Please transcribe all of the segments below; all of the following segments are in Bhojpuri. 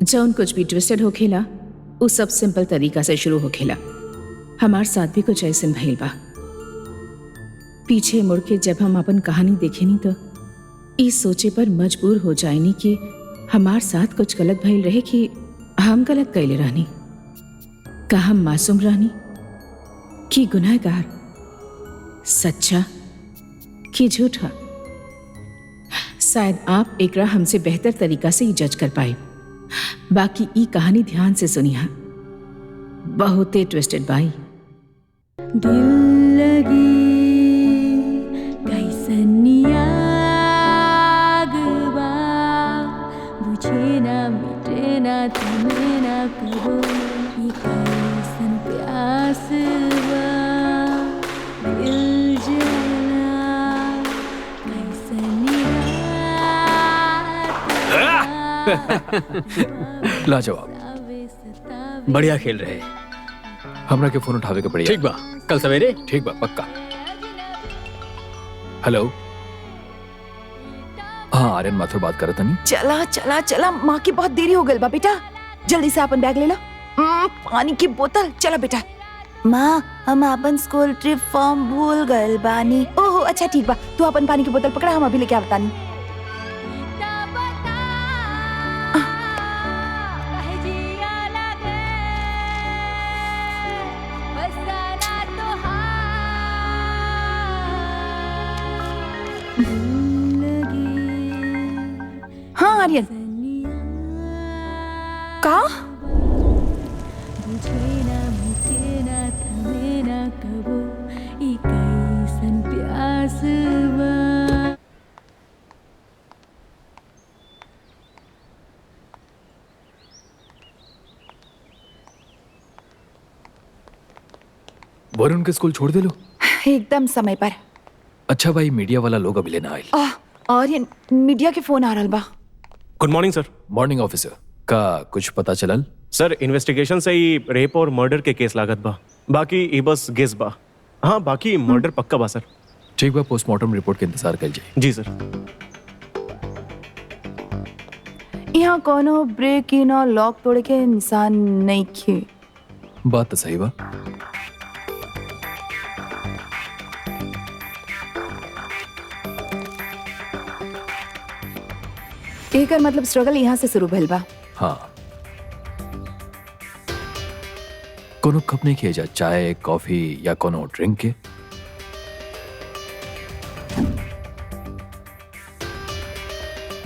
जौन कुछ भी ट्विस्टेड हो खेला वो सब सिंपल तरीका से शुरू हो खेला। हमार साथ भी कुछ ऐसे भइल बा। पीछे मुड़ के जब हम अपन कहानी देखेनी तो इस सोचे पर मजबूर हो जाएनी कि हमार साथ कुछ गलत भइल रहे कि हम गलत कैले रहनी। का हम मासूम रहनी कि गुनहगार, सच्चा कि झूठा? शायद आप एकरा हमसे बेहतर तरीका से ही जज कर पाए। बाकी ई कहानी ध्यान से सुनिया, बहुते ट्विस्टेड बाई। दिल लगी कैसन आग बा, बुझे ना मिटे ना थमे ना कबो, ई कैसन प्यास बा, दिल जला कैसन रात लाजवाब, बढ़िया खेल रहे। हमरा के फोन उठावे के पड़ी। ठीक बा, कल सवेरे। ठीक बा, पक्का। हेलो, हाँ आर्यन माथुर बात करत तनी। चला चला चला, माँ की बहुत देरी हो गई बा बेटा, जल्दी से अपन बैग ले लो। पानी की बोतल, चला बेटा। माँ, हम अपन स्कूल ट्रिप फॉर्म भूल गए बानी। ओहो अच्छा ठीक बा, तू अपन पानी की बोतल पकड़ा, हम अभी लेके आवतानी। हाँ आर्यन, का? वरुण के स्कूल छोड़ दे लो एकदम समय पर। अच्छा भाई, मीडिया वाला लोग अभी लेना आए। आर्यन, मीडिया के फोन आ रहा बा। गुड मॉर्निंग सर। मॉर्निंग ऑफिसर का कुछ पता चलल? सर इन्वेस्टिगेशन से ही रेप और मर्डर के केस लागत बा, बाकी ये बस गेस बा। हाँ बाकी मर्डर पक्का बा सर। ठीक बा, पोस्टमार्टम रिपोर्ट के इंतजार कर जाए। जी सर। यहाँ कोनो ब्रेक इन और लॉक तोड़े के निशान नहीं खे। बात तो सही बा। एकर मतलब स्ट्रगल यहाँ से शुरू भइल बा। हाँ, कोनो कप नहीं किए जा, चाय कॉफी या कोनो ड्रिंक के।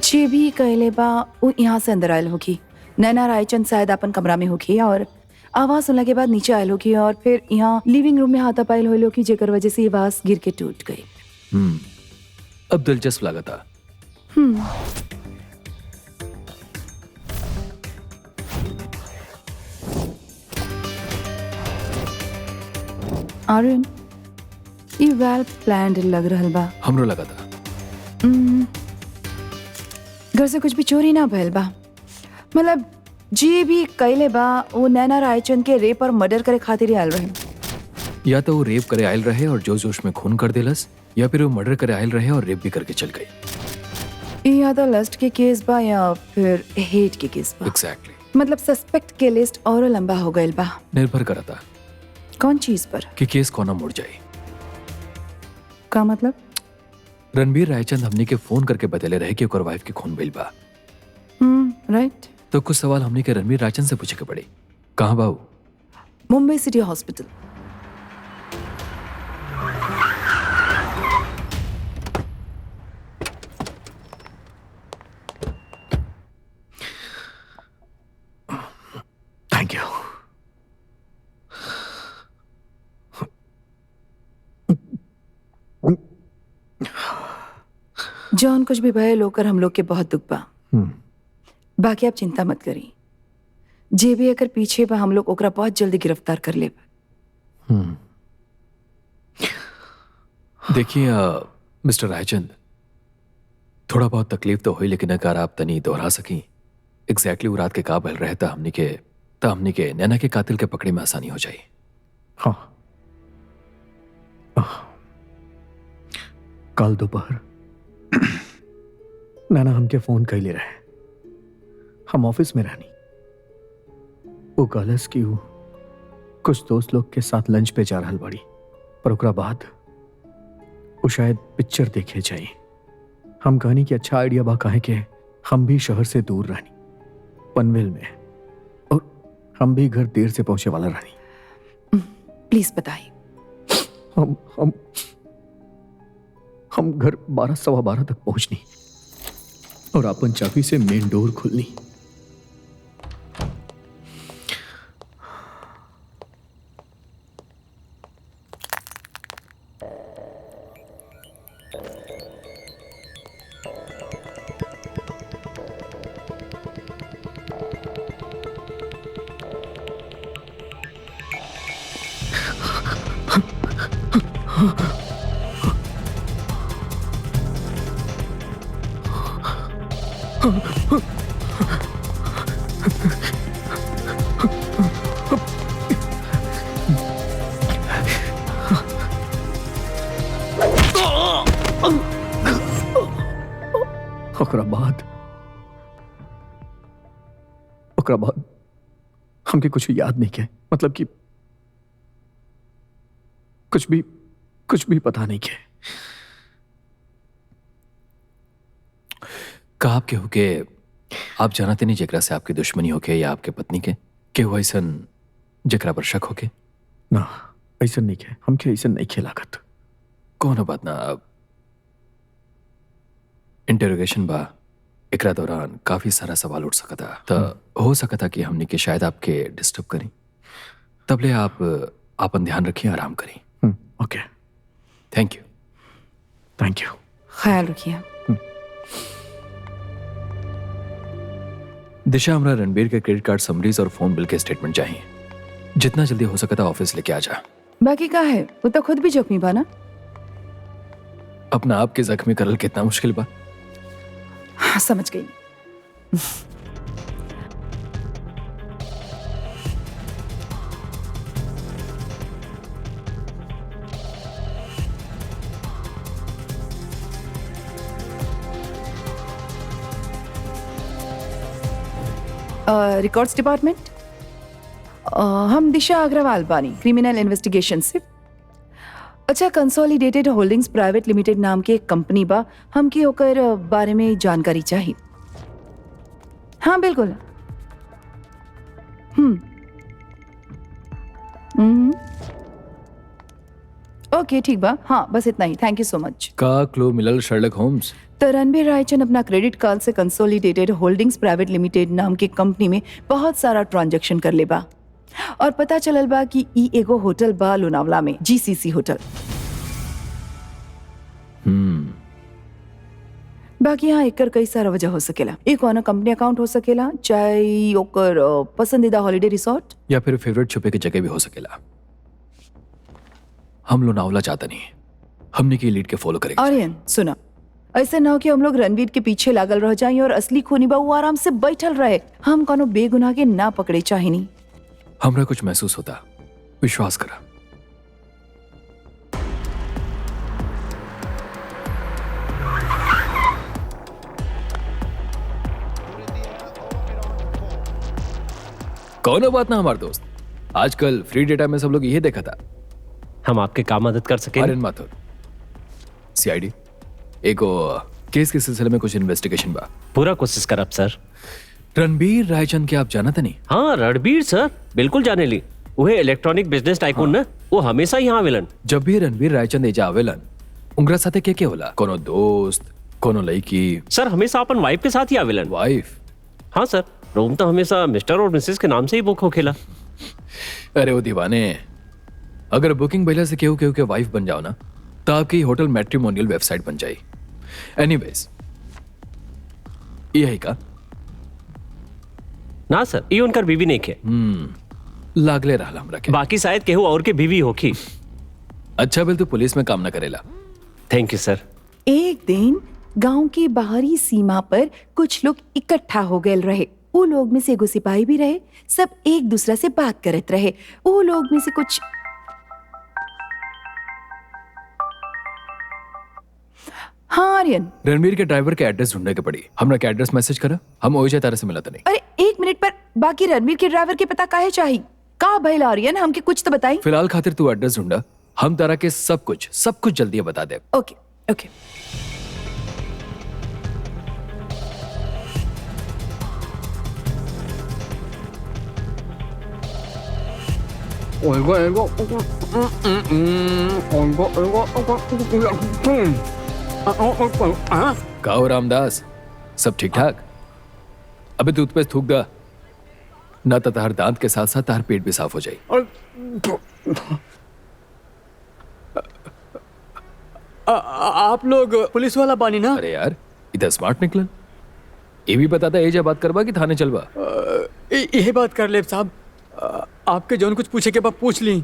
जे भी कहले बा वो यहाँ से अंदर आयल होगी। नैना रायचंद शायद अपन कमरा में होगी और आवाज सुनने के बाद नीचे आयल होगी और फिर यहाँ लिविंग रूम में हाथापाई होल होगी, जेकर वजह से ये आवाज गिर के टूट गई। अब दिलचस्प लागता। आर्यन, ये वेल प्लान्ड लग रहल बा। हमरो लगा था। घर से कुछ भी चोरी ना भइल बा। मतलब जी भी कहले बा वो नैना रायचंद के रेप और मर्डर करे खातिर आयल रहे। या तो वो रेप करे आयल रहे और जोश जोश में खून कर देलस, या फिर वो मर्डर करे आयल रहे और रेप भी करके चल गई। या तो लस्ट के केस बा या फिर हेट के केस बा। एग्जैक्टली। मतलब सस्पेक्ट के लिस्ट और लंबा हो गइल बा। निर्भर करता कौन चीज पर कि केस कोना मुड़ जाए। का मतलब? रणबीर रायचंद हमनी के फोन करके बतेले रहे कि ओकर वाइफ के खून भइल बा। राइट। तो कुछ सवाल हमनी के रणबीर रायचंद से पूछे के पड़े। कहाँ बाबू? Mumbai city hospital. Thank you. John कुछ भी भय लोकर हम लोग के बहुत दुख बा। बाकी आप चिंता मत करी, जे भी अगर पीछे बा हम लोग ओकरा बहुत जल्दी गिरफ्तार कर ले। देखिए मिस्टर रायचंद, थोड़ा बहुत तकलीफ तो हुई, लेकिन अगर आप तनी दोहरा सकी एग्जैक्टली वो रात के का भल रहे था हमनी के नैना के कातिल के पकड़े में आसानी हो जाए। हाँ, कल दोपहर नैना हमके फोन कैले रहे। हम ऑफिस में रहनी, वो गलस की हूँ कुछ दोस्त लोग के साथ लंच पे जा रहल बाड़ी, पर ओकरा बाद वो शायद पिक्चर देखे जाई। हम कहनी कि अच्छा आइडिया बा, काहे के हम भी शहर से दूर रहनी, पनवेल में, और हम भी घर देर से पहुंचे वाला रहनी। प्लीज बताइए। हम घर 12:15 तक पहुंचनी और अपन चाबी से मेन डोर खुलनी। ओकरा बाद हमके कुछ याद नहीं के, मतलब कि कुछ भी पता नहीं के। का आपके होके आप जानते नहीं जेकरा से आपकी दुश्मनी होके या आपके पत्नी के केहू ऐसन जेकरा पर शक होके? ना, ऐसा नहीं के, हमके ऐसा नहीं के लागत। कौन बात ना, अब इंटरोगेशन बा, एकरा दौरान काफी सारा सवाल उठ सकता तो हो सकता कि हमने के शायद आपके डिस्टर्ब करी, तबले आप आपन ध्यान रखिए, आराम करी। ओके, थैंक यू। Thank you. ख्याल रखिए। दिशा, हमरा रणबीर के क्रेडिट कार्ड समरीज और फोन बिल के स्टेटमेंट चाहिए। जितना जल्दी हो सकता ऑफिस लेके आ जा। बाकी का है, वो तो खुद भी जख्मी बा ना। अपना आप के जख्मी करल कितना मुश्किल बा। हाँ, समझ गई। रिकॉर्ड्स डिपार्टमेंट, हम दिशा अग्रवाल बानी, क्रिमिनल इन्वेस्टिगेशन से। अच्छा, कंसोलिडेटेड होल्डिंग्स प्राइवेट लिमिटेड नाम के एक कंपनी बा, हमके ओकर बारे में जानकारी चाहिए। हाँ बिल्कुल। ओके, ठीक बा। हाँ, बस इतना ही। Thank you so much. का क्लू मिलल शर्लक होम्स? तो रणबीर रायचंद अपना क्रेडिट कार्ड से कंसोलिडेटेड होल्डिंग्स प्राइवेट लिमिटेड नाम के कंपनी में बहुत सारा ट्रांजैक्शन कर ले बा, और पता चलल बा कि ई एगो होटल बा लोनावला में, जीसीसी होटल। बाकी यहाँ एकर कई सारा वजह हो सकेला। एक कोनो कंपनी अकाउंट हो सकेला, चाहे ओकर पसंदीदा हॉलिडे रिसोर्ट, या फिर फेवरेट छुपे की जगह भी हो सकेला। हम लोनावला चाहता नहीं, हमने की लीड के फॉलो करेंगे। आर्यन सुना, ऐसे ना हो कि हम लोग रणवीर के पीछे लागल रह जाएं और असली खूनी बा वो आराम से बैठल रहे। हम कोनो बेगुनाह के ना पकड़े चाहिए। हमरा कुछ महसूस होता, विश्वास करा। कौन बात ना हमारे दोस्त, आजकल फ्री डेटा में सब लोग यही देखा था। हम आपके काम मदद कर सके? आर्यन माथुर, सीआईडी। एको केस के सिलसिले में कुछ इन्वेस्टिगेशन बा। पूरा कोशिश करब सर। रणबीर रायचंद के आप जानते नहीं? हाँ, रणबीर सर बिल्कुल जाने ली। वह इलेक्ट्रॉनिक बिजनेस टाइकून ना, वो हमेशा यहाँ आवेलन। जब भी रणबीर रायचंद एजा आवेलन, उनका साथे के होला? कोनो दोस्त, कोनो लड़की? सर हमेशा अपन वाइफ के साथ ही आवेलन। वाइफ? हाँ सर, रूम तो हमेशा मिस्टर और मिसेस के नाम से ही बुक हो खेला। अरे वो दीवाने, अगर बुकिंग पहले से केहू केहू के वाइफ बन जाओ ना, तो आपकी होटल मैट्रिमोनियल वेबसाइट बन जाए। एनीवेज, यही का? ना सर, ये उनकर बीवी नहीं खे। लागले रहला हमरा के। बाकी शायद केहू और के बीवी होखी। अच्छा बिल, तू पुलिस में काम ना करेला। थैंक यू सर। एक दिन गांव की बाहरी सीमा पर कुछ लोग इकट्ठा हो गए रहे। वो लोग में से एगो सिपाही भी रहे। सब एक दूसरा से बात करत रहे। वो लोग में से कुछ हाँ आर्यन, रणबीर के ड्राइवर के एड्रेस ढूंढने के पड़ी। हमरा के एड्रेस मैसेज करा, हम ओइजे तारे से मिला नहीं। अरे एक मिनट पर बाकी रणवीर के ड्राइवर के पता काहे चाहिए? का भइल आर्यन, हमके कुछ तो बताई। फिलहाल खातिर तू एड्रेस ढूंढा, हम तरह के सब कुछ जल्दी बता दे। ओके ओके। कहो रामदास, सब ठीक ठाक? अबे टूथपेस्ट थूक दा, ना तो तार दांत के साथ साथ तार पेट भी साफ हो जाए। आप लोग पुलिस वाला बानी ना? अरे यार, इधर स्मार्ट निकलन। ये भी बता था एजा बात करवा कि थाने चलवा? यही बात कर ले साहब, आपके जौन कुछ पूछे के बाद पूछ ली,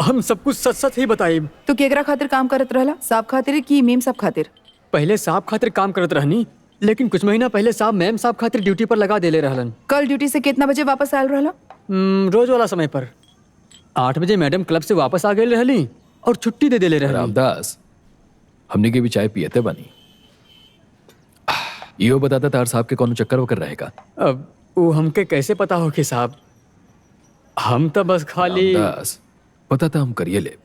हम सब कुछ सच सच ही बताई। तो केकरा खातिर काम करत रहला? साहब खातिर कि मेम साहब खातिर? पहले साहब खातिर काम करत रहनी, लेकिन कुछ महीना पहले साहब मैम साहब खातिर ड्यूटी पर लगा देले रहलन। कल ड्यूटी से कितना बजे वापस आयल रहला? रोज वाला समय पर 8 बजे मैडम क्लब से वापस आ गए रहली और छुट्टी दे देले रहली। रामदास, हमने की भी चाय पियते बनी। यो बताता तार साहब के कौन चक्कर वक्कर रहेगा? अब वो हमके कैसे पता हो कि साहब, हम तो बस खाली। रामदास, पता था हम करिए ले,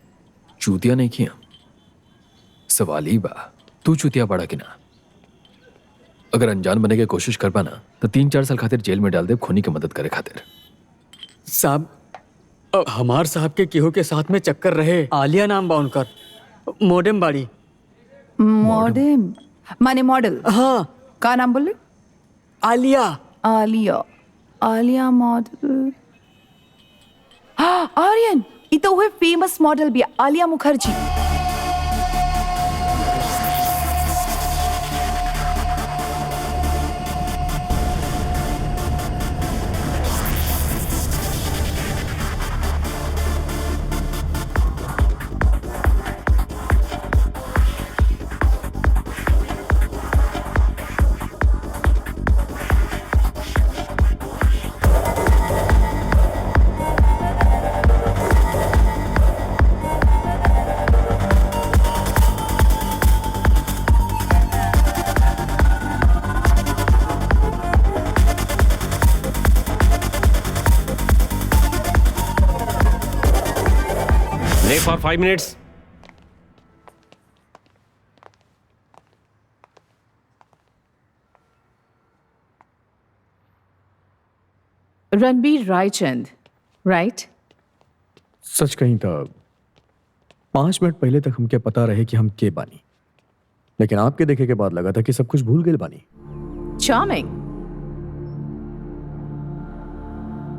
चूतिया नहीं किया। सवाल ही बा, तू चूतिया पड़ा कि ना? अगर अनजान बने की कोशिश कर पाना तो 3-4 साल खातिर जेल में डाल दे, खूनी की मदद करे खातिर। साहब, हमार साहब के केहू के साथ में चक्कर रहे। आलिया नाम बा उनकर, मोडेम बाड़ी। मॉडर्न माने मॉडल? हाँ, का नाम बोले? आलिया। आलिया। आलिया मॉडल। हाँ आर्यन, ये तो वह फेमस मॉडल भी Alia Mukherjee. For 5 minutes. Ranbir Raichand, right? सच कहीं तो 5 मिनट पहले तक हमके पता रहे कि हम के बानी, लेकिन आपके देखे के बाद लगा था कि सब कुछ भूल गए बानी। चार्मिंग।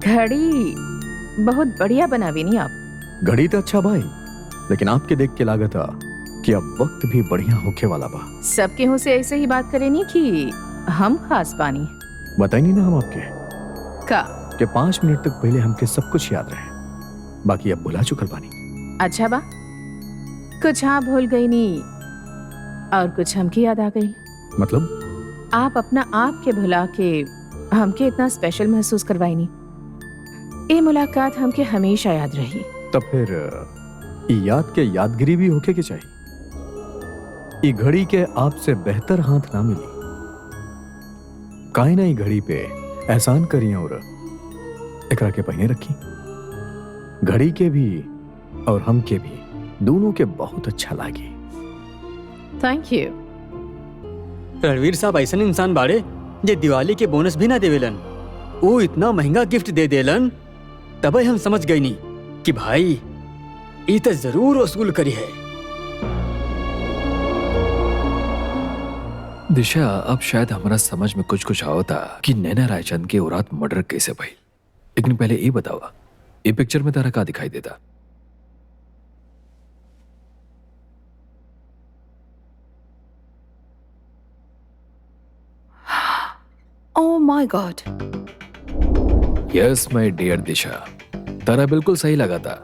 घड़ी बहुत बढ़िया बनावी नहीं आप। घड़ी तो अच्छा भाई, लेकिन आपके देख के लागत था कि अब वक्त भी बढ़िया होके वाला बा। सब केहू से ऐसे ही बात करे नहीं कि हम खास बानी। बताई नहीं ना हम आपके का कि 5 मिनट तक पहले हमके सब कुछ याद रहे, बाकी अब भुला चुकल बानी। अच्छा बा, कुछ हाँ भूल गई नहीं और कुछ हमकी याद आ गई। मतलब? आप अपना आप के भुला के हमके इतना स्पेशल महसूस करवाई नहीं। ये मुलाकात हमके हमेशा याद रही। तब फिर ई याद के यादगिरी भी होके के चाहिए। ई घड़ी के आपसे बेहतर हाथ ना मिली। काहे ना ई घड़ी पे एहसान करी और एकरा के पहने रखी। घड़ी के भी और हम के भी, दोनों के बहुत अच्छा लागी। Thank you. रणवीर साहब ऐसा इंसान बाड़े जे दिवाली के बोनस भी ना देवेलन। वो इतना महंगा गिफ्ट दे देलन, तब हम समझ गई नहीं कि भाई ये तो जरूर वसूल करी है। दिशा, अब शायद हमारा समझ में कुछ आओ था कि नैना रायचंद के औरात मर्डर कैसे भाई। लेकिन पहले ये बतावा, ये पिक्चर में तारा का दिखाई देता? Oh my god. Yes my dear Disha, तारा बिल्कुल सही लगा था।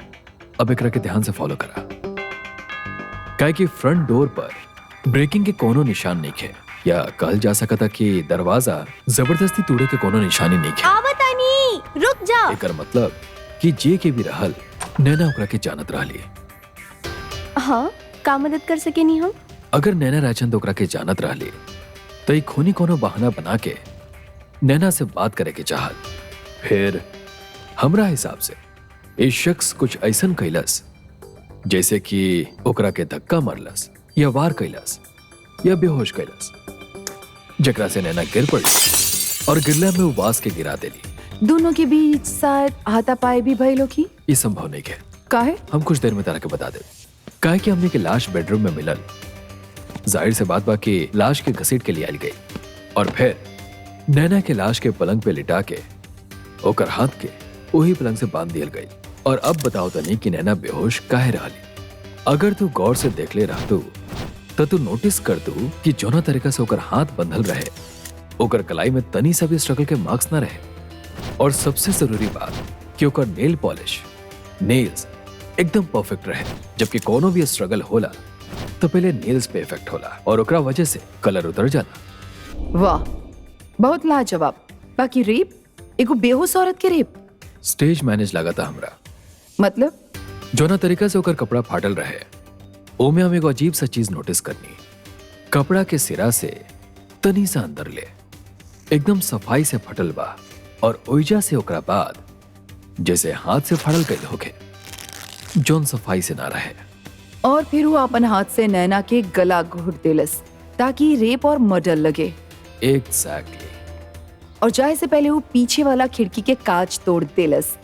अब एकरा के ध्यान से फॉलो करा, काहे कि फ्रंट डोर पर ब्रेकिंग के कोनो निशान नहीं है, या कहल जा सकता कि दरवाजा जबरदस्ती तोड़े के कोनो निशानी नहीं है। आवतानी, रुक जा। एकर मतलब कि जे के भी रहल, नैना ओकरा के जानत रहली। हाँ, का मदद कर सके नहीं हम? अगर नैना रायचंद ओकरा के जानत रहली तो एक खूनी कोनो बहाना बना के नैना से बात करे के चाहत, फिर हमरा हिसाब से इस शख्स कुछ ऐसन कैलस जैसे कि ओकरा के धक्का मरलस या वार कैलस या बेहोश कैलस, जकरा से नैना गिर पड़ी और गिरला में वो वास के गिरा देली। दोनों के बीच शायद हाथापाई भी भइलो की। ये संभव नहीं है। काहे? हम कुछ देर में तारा के बता दे। काहे कि हमने के लाश बेडरूम में मिलल, जाहिर से बात बा कि लाश के घसीट के लिए आई गई और फिर नैना के लाश के पलंग पे लिटा के ओकर हाथ के वही पलंग से बांध दियल गई। और अब बताओ तनी कि नैना बेहोश काहे रहली। अगर तू गौर से देख ले रहतू तो तू नोटिस कर तू कि जोना तरीका से ओकर हाथ बंधल रहे, ओकर कलाई में तनी सा भी स्ट्रगल के मार्क्स ना रहे। और सबसे जरूरी बात कि ओकर नेल पॉलिश, नेल्स एकदम परफेक्ट रहे, जबकि कोनो भी स्ट्रगल होला तो पहले नेल्स पे इफेक्ट होला और ओकरा वजह से कलर उतर जाला। वाह, बहुत लाजवाब। बाकी रेप, एगो बेहोश औरत के रेप स्टेज मैनेज लगा था हमरा। मतलब? जोना तरीका से ओकर कपड़ा फाटल रहे, ओमे हम एगो अजीब सा चीज नोटिस करनी। कपड़ा के सिरा से तनी सा अंदर ले एकदम सफाई से फटल बा और ओइजा से ओकरा बाद जैसे हाथ से फाड़ल गई होके, जोन सफाई से ना रहे। और फिर वो अपन हाथ से नैना के गला घोट देलस ताकि रेप और मर्डर लगे। एग्जैक्टली। और जाए से पहले वो पीछे वाला खिड़की के कांच तोड़ देलस,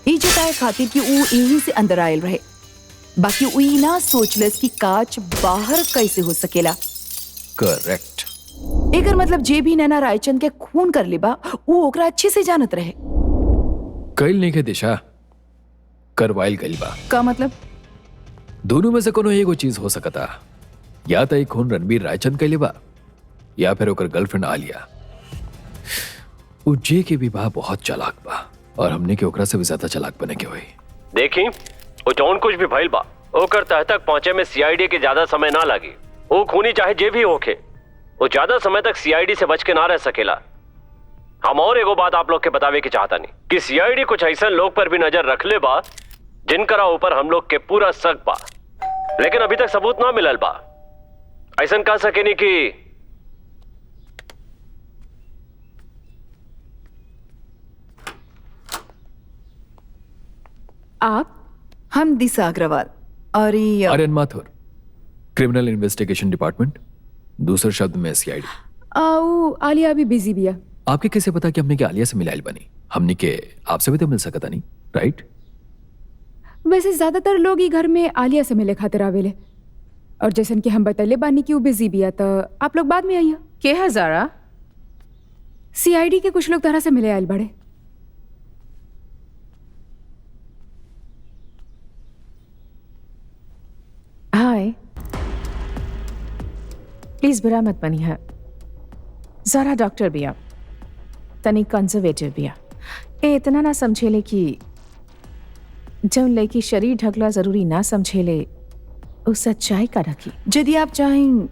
ई जताए खातिर कि वो यहीं से अंदर आयल रहे। बाकी वो ई ना सोचलस कि कांच बाहर कैसे हो सकेला। करेक्ट। एकर मतलब जे भी नैना रायचंद के खून कर लेबा वो ओकरा अच्छे से जानत रहे। कैल नहीं के दिशा करवाइल गइल बा। का मतलब? दोनों में से कोनो एगो चीज हो सकता। या तो एक खून रणबीर रायचंद कैले बा या फिर ओकर गर्लफ्रेंड आलिया। उ जे के विवाह बहुत चालाक बा और हमने के ओकरा से भी ज्यादा चालाक बने के होई। देखी वो जौन कुछ भी भइल बा ओकर तह तक पहुंचे में सीआईडी के ज्यादा समय ना लगी। वो खूनी चाहे जे भी होखे, वो ज्यादा समय तक सीआईडी से बच के ना रह सकेला। हम और एगो बात आप लोग के बतावे की चाहता नहीं कि सीआईडी कुछ ऐसा लोग पर भी नजर रख ले बा जिनकरा ऊपर हम लोग के पूरा शक बा, लेकिन अभी तक सबूत ना मिलल बा। ऐसा कह सके नहीं कि आप? हम दिशा अग्रवाल और ये Aryan Mathur, criminal investigation department, दूसरे शब्द में सीआईडी। आओ, आलिया अभी बिजी भी है। आपके कैसे पता कि हमने के आलिया से मिलाइल बनी? हमने के आपसे भी तो मिल सकता नहीं, राइट? वैसे ज्यादातर लोग ही घर में आलिया से मिले खातिर आवेले, और जैसन कि हम बतले बानी कि वो बिजी भी है, तो आप लोग बाद में आइए। के हजारा सीआईडी के कुछ लोग तरह से मिले आयल बड़े। हाय, प्लीज बुरा मत बनिए। जरा डॉक्टर भी आप तनी कंजर्वेटिव भी ए इतना ना समझेले कि जौन लड़की शरीर ढकला जरूरी ना समझेले उस सच्चाई का रखी। यदि आप चाहें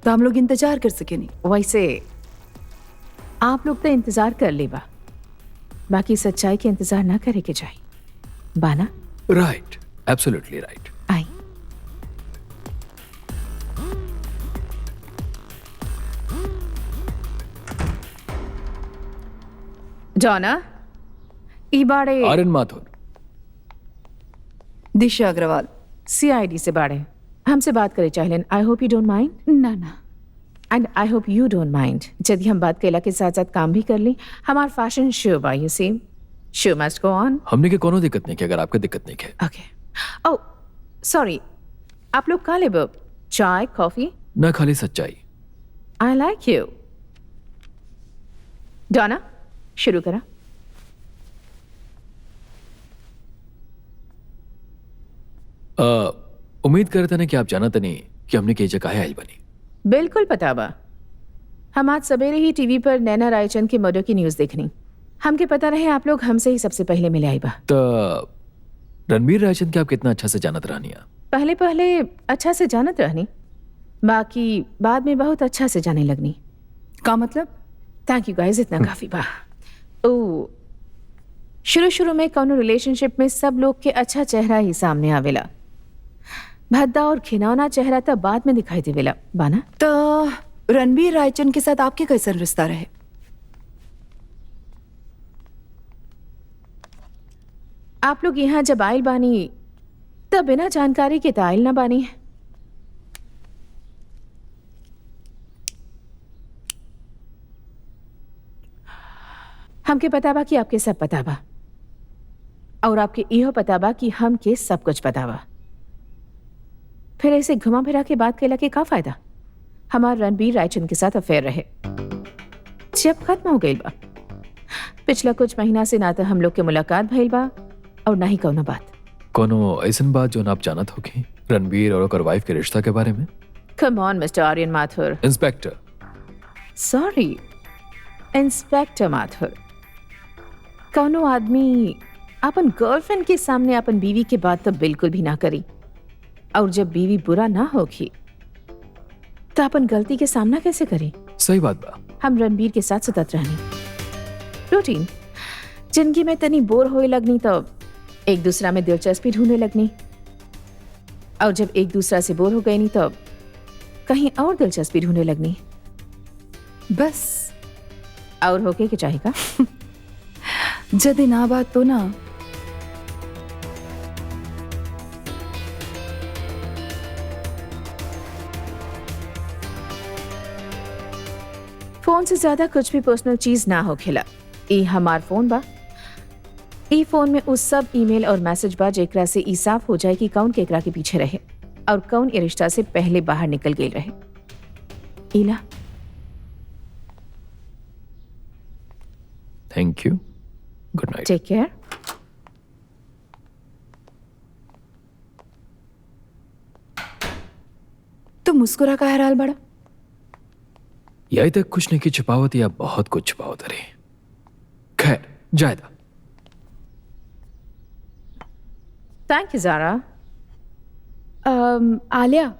तो हम लोग इंतजार कर सके नहीं। वैसे आप लोग तो इंतजार कर लेबा, बाकी सच्चाई के इंतजार ना करे के जाए बाना। Right, absolutely right. आई जॉना, ई बाड़े आर्यन माथुर, दिशा अग्रवाल, सीआईडी से बाड़े हमसे बात करे चाहलन। I hope you don't mind. ना ना, and I hope you don't mind यदि हम बात कैला के साथ साथ काम भी कर ली। हमार फैशन शो बा, you see show must go on. हमने के कोनो दिक्कत नहीं है अगर आपके दिक्कत नहीं है। ओके। ओह सॉरी, आप लोग का लेबो? चाय, कॉफी? ना खाली सच्चाई। I like you. डॉना, शुरू करा। उम्मीद करते ना कि आप जानते नहीं कि हमने कई जगह आयल बनी। बिल्कुल पता बा। हम आज सवेरे ही टीवी पर नैना रायचंद के मर्डर की न्यूज देखनी। हमके पता रहे आप लोग हमसे ही सबसे पहले मिले आई बा। तो रणबीर रायचंद के आप कितना अच्छा से जानत रहनिया? पहले पहले अच्छा से जानत रहनी, बाकी बाद में बहुत अच्छा से जाने लगनी। का मतलब? थैंक यू गाइस, इतना काफी बा। ओ शुरू शुरू में कौनो रिलेशनशिप में सब लोग के अच्छा चेहरा ही सामने आवेला, भद्दा और खिनौना चेहरा तब बाद में दिखाई देवेला बाना। तो रणबीर रायचंद के साथ आपके कैसा रिश्ता रहे? आप लोग यहाँ जब आयल बानी तब बिना जानकारी के तो आयल ना बानी। हमके पता बा कि आपके सब पता बा और आपके इहो पता बा कि हमके सब कुछ पता बा। फिर ऐसे घुमा फिरा के बात कैला के का फायदा? हमार रणबीर रायचंद के साथ अफेयर रहे जब खत्म हो गई बा। पिछला कुछ महीना से ना तो हम लोग के मुलाकात भइल बा और ना ही कौनो बात। कोनो ऐसन बात जो आप जानत होगी रणबीर और ओकर वाइफ के रिश्ता के बारे में? Come on mister Aryan Mathur. Inspector. Sorry, inspector Mathur. कौनो आदमी अपन गर्लफ्रेंड के सामने अपन बीवी के बात तो बिल्कुल भी ना करी, और जब बीवी बुरा ना होगी तो अपन गलती के सामना कैसे करी? सही बात बा। हम रणबीर के साथ सतत रहनी, रूटीन जिंदगी में तनी बोर होए लगनी तो एक दूसरा में दिलचस्पी ढूंढने लगनी, और जब एक दूसरा से बोर हो गई नहीं तो कहीं और दिलचस्पी ढूंढने लगनी। बस और होके के चाहेगा? जदि ना बात तो ना। फोन से ज्यादा कुछ भी पर्सनल चीज ना हो खेला। ई हमार फोन बा। ई फोन में उस सब ईमेल और मैसेज बा जेकरा से ई साफ हो जाए कि कौन केकरा के पीछे रहे और कौन ए रिश्ता से पहले बाहर निकल गई रहे। Ila, thank you, good night. Take care. तो मुस्कुरा का हैराल बड़ा। यही तक कुछ नहीं की छुपावत या बहुत कुछ छुपावत अरे। खैर जायदा। थैंक यू जारा। आलिया,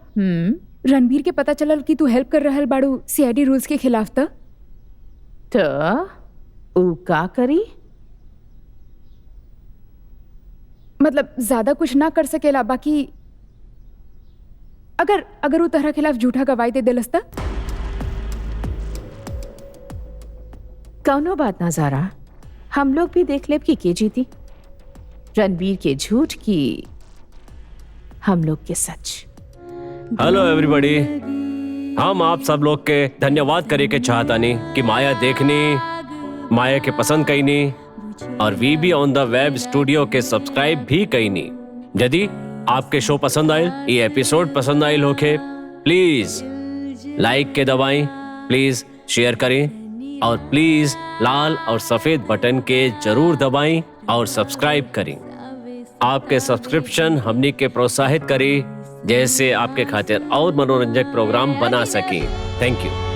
रणबीर के पता चलल कि तू हेल्प कर रहल बाड़ू सीआईडी रूल्स के खिलाफ तो ऊ का करी? मतलब ज्यादा कुछ ना कर सकेला, बाकी अगर वो तहरा खिलाफ झूठा गवाही दे दिलस त? कौनो बात ना जारा, हम लोग भी देख लेब कि के जीती, रणबीर के झूठ की हम लोग के सच। हेलो एवरीबॉडी, हम आप सब लोग के धन्यवाद करे के चाहतानी कि माया देखनी, माया के पसंद कईनी और V B on the web studio के सब्सक्राइब भी कईनी। यदि आपके शो पसंद आयल, ये एपिसोड पसंद आयल होके, प्लीज लाइक के दबाएं, प्लीज शेयर करें और प्लीज लाल और सफेद बटन के जरूर दबाएं और सब्सक्राइब करें। आपके सब्सक्रिप्शन हमनी के प्रोत्साहित करें जैसे आपके खातिर और मनोरंजक प्रोग्राम बना सकें। Thank you.